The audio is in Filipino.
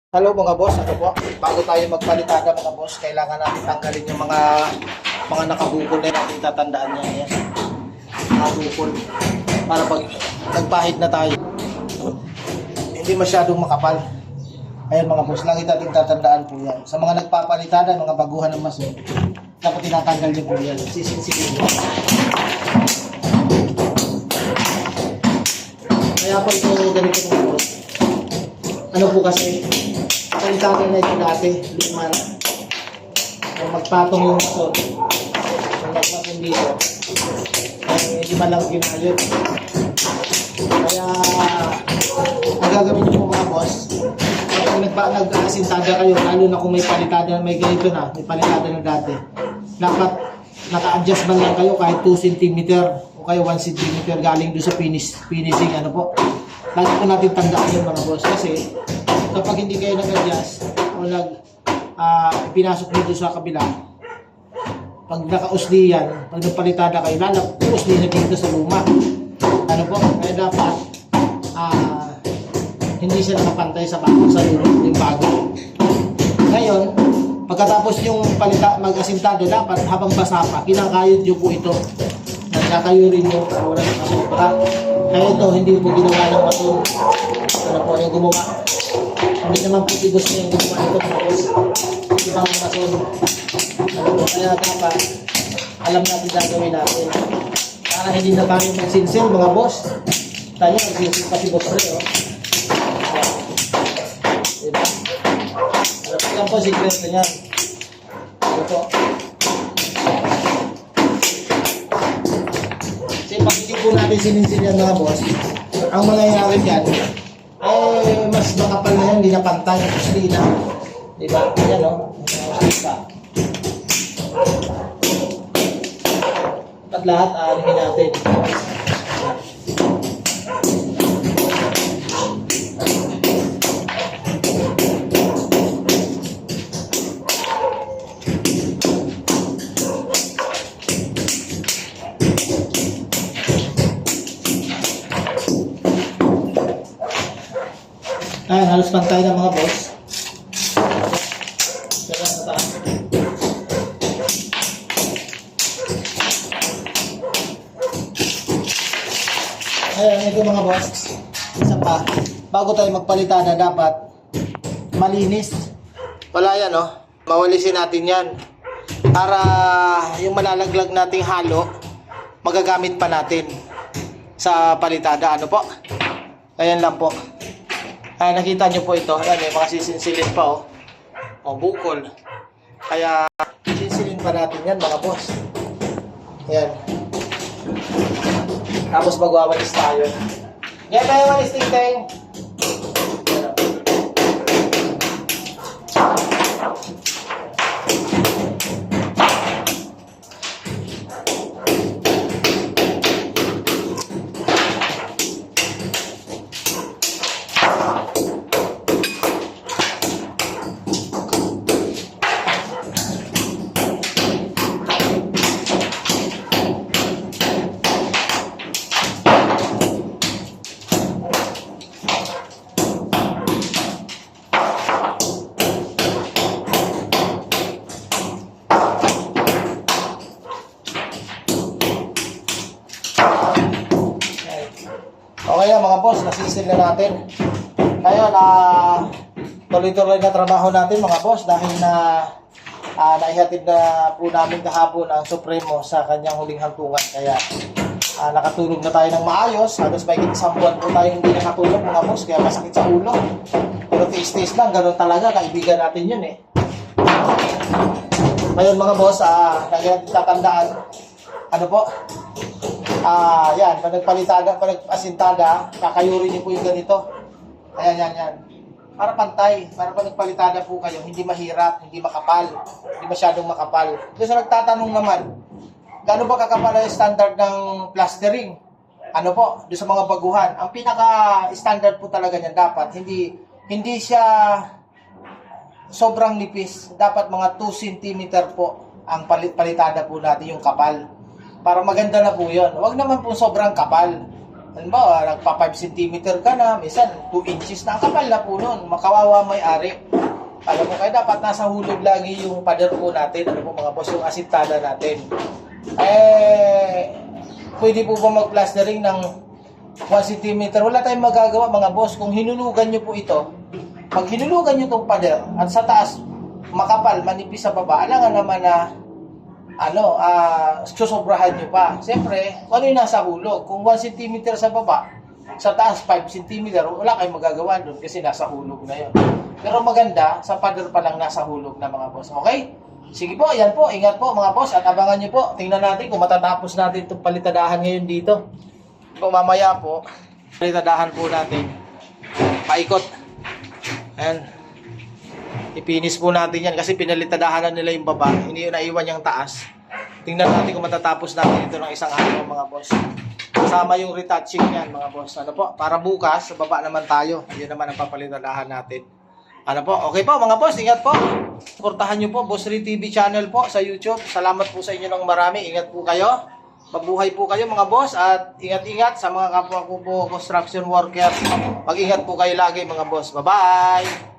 Hello mga boss, ako po. Bago tayo magpalitada mga boss, kailangan natin tanggalin yung mga nakabukol na natin tatandaan niya. Ayan. Nakabukol. Para pag nagpahid na tayo, hindi masyadong makapal. Ayan mga boss, lagi natin tatandaan po yan. Sa mga nagpapalitada, mga baguhan ng maso, dapat tinatanggal niyo po yan. Sisinsigin niyo. Kaya po ito ganito mga boss. Ano po kasi, palitada na ito dati, luma na. Kung magpatong yung maso, kung magpatong dito, lima lang ginayot. Kaya, ang gagawin nyo po mga boss, kung nag-asintada kayo, lalo na kung may palitada, may ganito na, may palitada na dati, dapat naka-adjust man lang kayo kahit 2 cm o kayo 1 cm galing doon sa finishing, ano po. Lagi po natin tandaan yung mga boss kasi kapag hindi kayo nag-adjust o pinasok dito sa kabila, pag naka-usli yan, pag nagpalitada kayo, usli na dito sa luma. Ano po? Kaya dapat hindi siya nakapantay sa luma, yung bago. Ngayon, pagkatapos yung mag-asintada, dapat habang basa pa, kinakayod nyo po ito. Nagkakayo rin yung wala na sobra. Kaya ito, hindi po ginawa ng maso. Ano po yung gumawa. Hindi naman po tigos na yung gumawa ito. Tapos, ibang maso. Ano po, kaya dapat, alam natin gagawin natin. Para hindi na tayo magsinsil, mga boss. Tayo, magsinsil pa si Boss Ray, oh. Diba? Ano po, yan po, secret na yan. Ano po. Pag hindi po natin sininsin yan mga boss, ang mangyayari dyan, mas makapal na yan, hindi na pantay, usli na. Diba? Yan o, usli pa. At lahat, aalihin natin. Ayan, halos pantay na mga boss. Ayan, ito mga boss. Isa pa, bago tayo magpalitada, dapat malinis. Wala yan, no? Mawalisin natin yan. Para yung malalaglag nating halo, magagamit pa natin sa palitada. Ano po? Ayan lang po. Ay, nakita nyo po ito. Ayan, may mga sisinsilin pa, oh. O, bukol. Kaya, sisinsilin pa natin yan, mga boss. Ayan. Tapos, magwawalis tayo. Yan tayo, walis, ting-ting. Okay na mga boss, nasisil na natin. Ngayon, tuloy-tuloy na trabaho natin mga boss dahil na naihatid na po namin kahapon ang Supremo sa kanyang huling hantungan. Kaya nakatulog na tayo ng maayos. Halos may isang buwan po tayo hindi nakatulog mga boss, kaya masakit sa ulo. Pero tiis-tiis lang, ganoon talaga, kaibigan natin yun eh. Ngayon mga boss, tatandaan, ano po? Yan, pag nagpalitada, pag nag-asintada, kakayurin niyo po yung ganito. Ayan, yan. Para pantay, para pag nagpalitada po kayo, hindi mahirap, hindi makapal, hindi masyadong makapal. Kasi nagtatanong naman, gaano ba kakapal ang standard ng plastering? Ano po, doon sa mga baguhan. Ang pinaka-standard po talaga niyan dapat, hindi siya sobrang nipis. Dapat mga 2 cm po ang palitada po natin yung kapal. Para maganda na po yun. Huwag naman po sobrang kapal. halimbawa, nagpa 5 cm ka na, minsan 2 inches na, ang kapal na po nun, makawawa may-ari. Alam mo, kaya dapat nasa hulog lagi yung pader po natin, ano po mga boss, yung asintada natin. Pwede po ba mag-plastering ng 1 cm? Wala tayong magagawa mga boss, kung hinulugan nyo po ito, pag hinulugan nyo itong pader, at sa taas, makapal, manipis sa baba, alangan naman na susobrahan nyo pa. Siyempre, ano yung nasa hulog? Kung 1 cm sa baba, sa taas 5 cm, wala kayong magagawa doon kasi nasa hulog na yun. Pero maganda, sa pader pa lang nasa hulog na mga boss. Okay? Sige po, yan po. Ingat po mga boss at abangan nyo po. Tingnan natin kung matatapos natin itong palitadahan ngayon dito. Kung mamaya po, palitadahan po natin. Paikot. Ayan. Ipinis po natin yan kasi pinalitadahan na nila yung baba. Hindi naiwan yung taas. Tingnan natin kung matatapos natin ito ng isang araw mga boss. Kasama yung retouching yan mga boss. Ano po? Para bukas, sa baba naman tayo. Yun naman ang papalitadahan natin. Ano po? Okay po mga boss, ingat po. Suportahan nyo po, Boss Ray TV channel po sa YouTube. Salamat po sa inyo ng marami. Ingat po kayo. Mabuhay po kayo mga boss at ingat-ingat sa mga kapwa ko po construction workers. Mag-ingat po kayo lagi mga boss. Bye-bye!